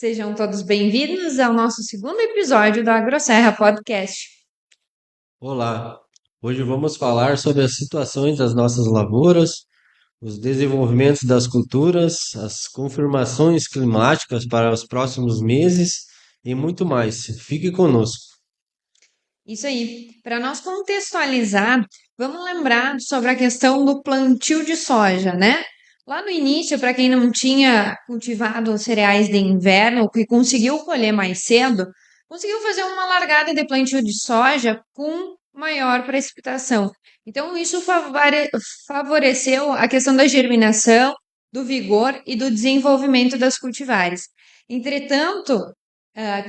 Sejam todos bem-vindos ao nosso segundo episódio do AgroSerra Podcast. Olá, hoje vamos falar sobre as situações das nossas lavouras, os desenvolvimentos das culturas, as confirmações climáticas para os próximos meses e muito mais. Fique conosco. Isso aí, para nós contextualizar, vamos lembrar sobre a questão do plantio de soja, né? Lá no início, para quem não tinha cultivado cereais de inverno, ou que conseguiu colher mais cedo, conseguiu fazer uma largada de plantio de soja com maior precipitação. Então, isso favoreceu a questão da germinação, do vigor e do desenvolvimento das cultivares. Entretanto,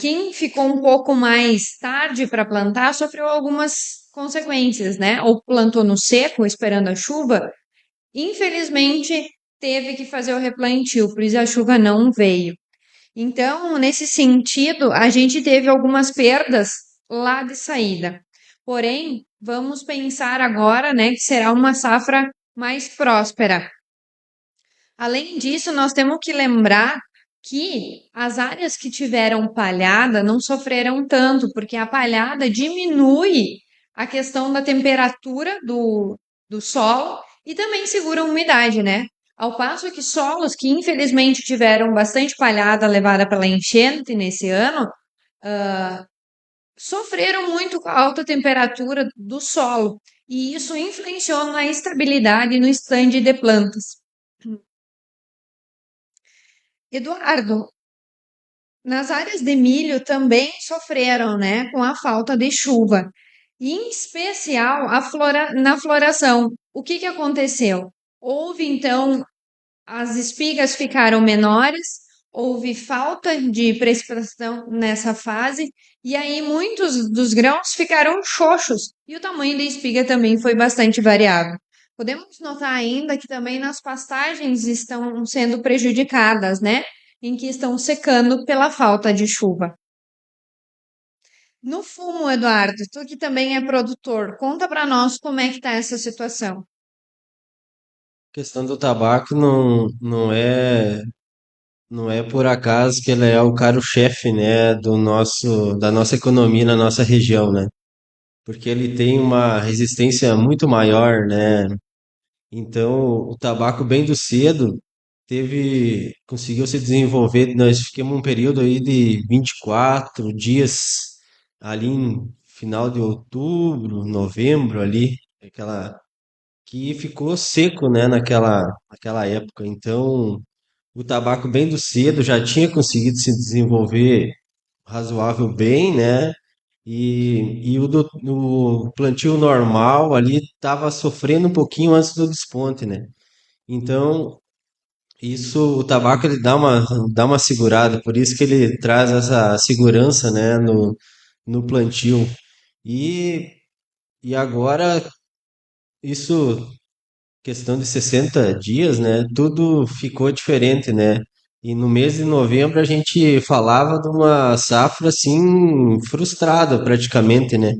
quem ficou um pouco mais tarde para plantar sofreu algumas consequências, né? Ou plantou no seco, esperando a chuva, infelizmente teve que fazer o replantio, por isso a chuva não veio. Então, nesse sentido, a gente teve algumas perdas lá de saída. Porém, vamos pensar agora, né, que será uma safra mais próspera. Além disso, nós temos que lembrar que as áreas que tiveram palhada não sofreram tanto, porque a palhada diminui a questão da temperatura do solo e também segura a umidade, né? Ao passo que solos que infelizmente tiveram bastante palhada levada pela enchente nesse ano, sofreram muito com a alta temperatura do solo, e isso influenciou na estabilidade no estande de plantas. Eduardo, nas áreas de milho também sofreram, né, com a falta de chuva, e em especial na floração. O que que aconteceu? Houve então, as espigas ficaram menores, houve falta de precipitação nessa fase, e aí muitos dos grãos ficaram xoxos, e o tamanho da espiga também foi bastante variável. Podemos notar ainda que também nas pastagens estão sendo prejudicadas, né? Em que estão secando pela falta de chuva. No fumo, Eduardo, tu que também é produtor, conta para nós como é que tá essa situação. A questão do tabaco não é por acaso que ele é o carro-chefe, né, da nossa economia na nossa região, né? Porque ele tem uma resistência muito maior, né? Então, o tabaco bem do cedo conseguiu se desenvolver. Nós ficamos um período aí de 24 dias ali em final de outubro, novembro ali, aquela que ficou seco, né, naquela época. Então, o tabaco bem do cedo já tinha conseguido se desenvolver razoável bem, né? E o plantio normal ali estava sofrendo um pouquinho antes do desponte, né? Então, o tabaco ele dá uma segurada, por isso que ele traz essa segurança, né, no plantio. E, e agora, isso, questão de 60 dias, né, tudo ficou diferente, né? E no mês de novembro a gente falava de uma safra assim frustrada praticamente, né?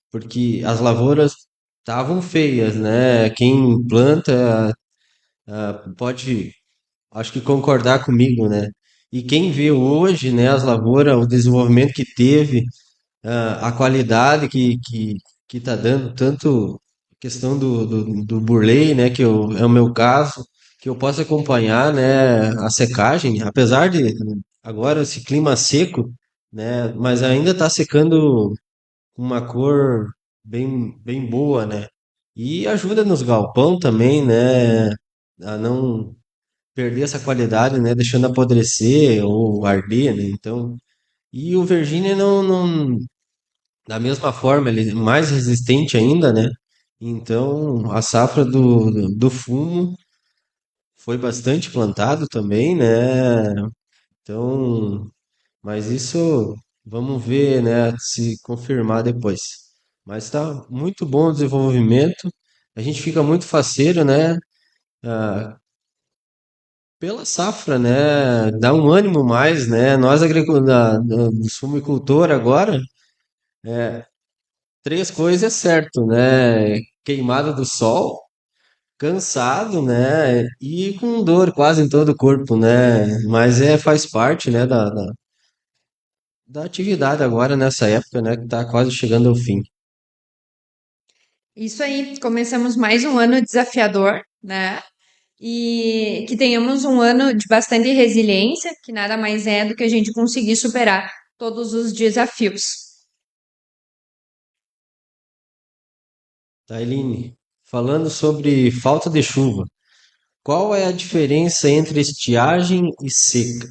Porque as lavouras estavam feias, né? Quem planta pode, acho que concordar comigo, né? E quem vê hoje, né, as lavouras, o desenvolvimento que teve, a qualidade que tá dando, tanto a questão do Burley, né, é o meu caso, que eu posso acompanhar, né, a secagem, apesar de agora esse clima seco, né, mas ainda está secando com uma cor bem boa, né? E ajuda nos galpão também, né, a não perder essa qualidade, né, deixando apodrecer ou arder, né? Então, e o Virginia não da mesma forma, ele é mais resistente ainda, né? Então, a safra do fumo foi bastante plantado também, né? Então, mas isso vamos ver, né, se confirmar depois. Mas está muito bom o desenvolvimento. A gente fica muito faceiro, né? ah, Pela safra, né? Dá um ânimo mais, né? Nós, do sumicultor agora, três coisas é certo, né? Queimada do sol, cansado, né? E com dor quase em todo o corpo, né? Mas faz parte, né? da atividade agora nessa época, né, que está quase chegando ao fim. Isso aí, começamos mais um ano desafiador, né? E que tenhamos um ano de bastante resiliência, que nada mais é do que a gente conseguir superar todos os desafios. Tailine, falando sobre falta de chuva, qual é a diferença entre estiagem e seca?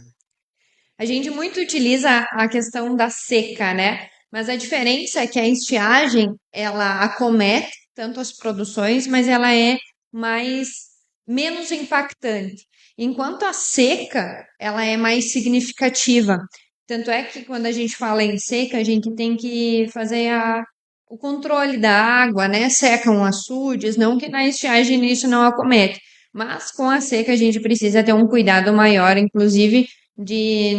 A gente muito utiliza a questão da seca, né? Mas a diferença é que a estiagem, ela acomete tanto as produções, mas ela é mais menos impactante. Enquanto a seca, ela é mais significativa. Tanto é que quando a gente fala em seca, a gente tem que fazer o controle da água, né? Secam açudes, não que na estiagem isso não acomete. Mas com a seca a gente precisa ter um cuidado maior, inclusive de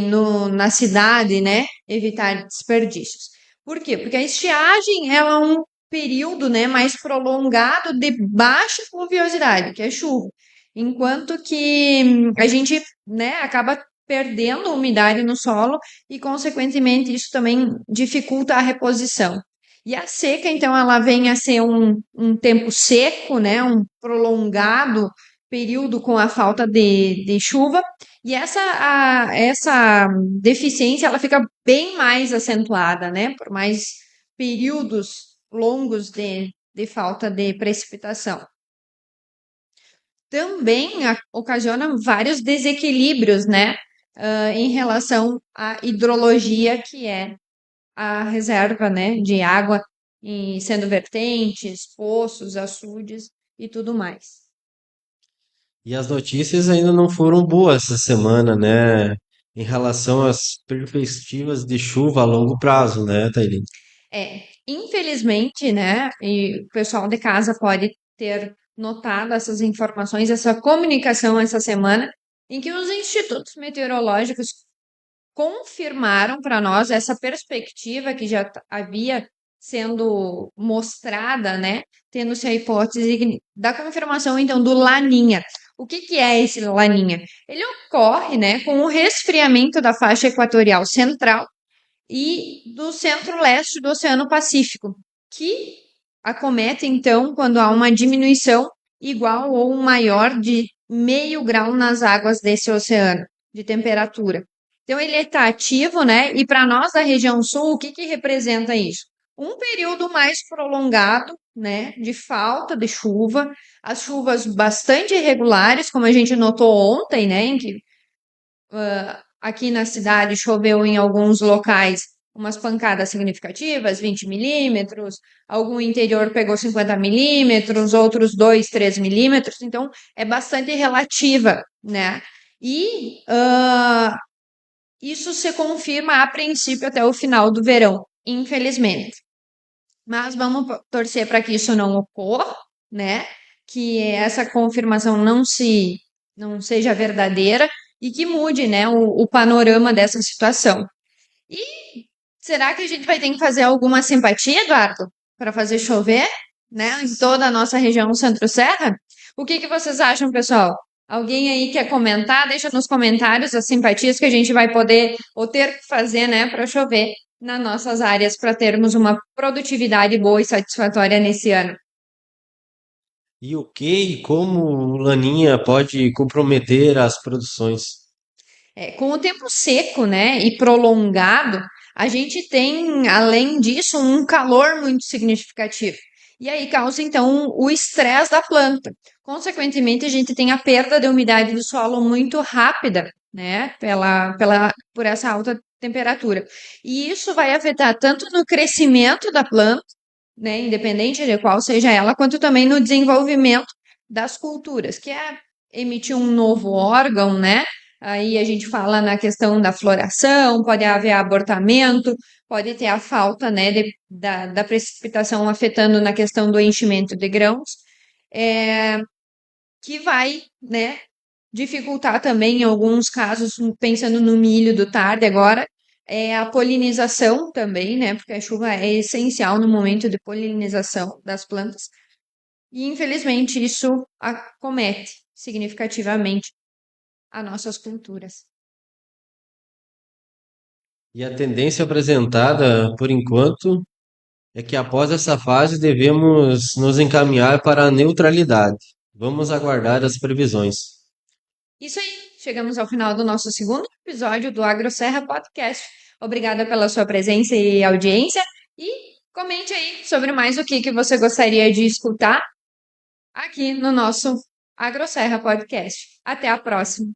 na cidade, né, evitar desperdícios. Por quê? Porque a estiagem ela é um período, né, mais prolongado de baixa pluviosidade, que é chuva, enquanto que a gente, né, acaba perdendo umidade no solo e, consequentemente, isso também dificulta a reposição. E a seca, então, ela vem a ser um tempo seco, né, um prolongado período com a falta de chuva, e essa deficiência ela fica bem mais acentuada, né? Por mais períodos longos de falta de precipitação. Também ocasiona vários desequilíbrios, né? Em relação à hidrologia, que é a reserva, né, de água, sendo vertentes, poços, açudes e tudo mais. E as notícias ainda não foram boas essa semana, né? Em relação às perspectivas de chuva a longo prazo, né, Tailine? Infelizmente, né, e o pessoal de casa pode ter notado essas informações, essa comunicação essa semana, em que os institutos meteorológicos confirmaram para nós essa perspectiva que já havia sendo mostrada, né, tendo-se a hipótese da confirmação, então, do Laninha. O que que é esse Laninha? Ele ocorre, né, com o resfriamento da faixa equatorial central e do centro-leste do Oceano Pacífico, que acomete, então, quando há uma diminuição igual ou maior de 0,5 grau nas águas desse oceano de temperatura. Então, ele está ativo, né? E para nós da região sul, o que que representa isso? Um período mais prolongado, né, de falta de chuva, as chuvas bastante irregulares, como a gente notou ontem, né, em que aqui na cidade choveu em alguns locais umas pancadas significativas, 20 milímetros, algum interior pegou 50 milímetros, outros 2, 3 milímetros, então é bastante relativa, né? E isso se confirma a princípio até o final do verão, infelizmente. Mas vamos torcer para que isso não ocorra, né? Que essa confirmação não seja verdadeira e que mude, né, o panorama dessa situação. E será que a gente vai ter que fazer alguma simpatia, Eduardo, para fazer chover, né, em toda a nossa região Centro-Serra? O que que vocês acham, pessoal? Alguém aí quer comentar? Deixa nos comentários as simpatias que a gente vai poder ou ter que fazer, né, para chover nas nossas áreas para termos uma produtividade boa e satisfatória nesse ano. E o que e como o Laninha pode comprometer as produções? Com o tempo seco, né, e prolongado, a gente tem, além disso, um calor muito significativo. E aí causa, então, o estresse da planta. Consequentemente, a gente tem a perda de umidade do solo muito rápida, né, por essa alta temperatura. E isso vai afetar tanto no crescimento da planta, né, independente de qual seja ela, quanto também no desenvolvimento das culturas, que é emitir um novo órgão, né? Aí a gente fala na questão da floração, pode haver abortamento, pode ter a falta, né, da precipitação afetando na questão do enchimento de grãos, é, que vai, né, dificultar também em alguns casos, pensando no milho do tarde agora, a polinização também, né? Porque a chuva é essencial no momento de polinização das plantas. E infelizmente isso acomete significativamente as nossas culturas. E a tendência apresentada, por enquanto, é que após essa fase devemos nos encaminhar para a neutralidade. Vamos aguardar as previsões. Isso aí, chegamos ao final do nosso segundo episódio do AgroSerra Podcast. Obrigada pela sua presença e audiência e comente aí sobre mais o que você gostaria de escutar aqui no nosso AgroSerra Podcast. Até a próxima!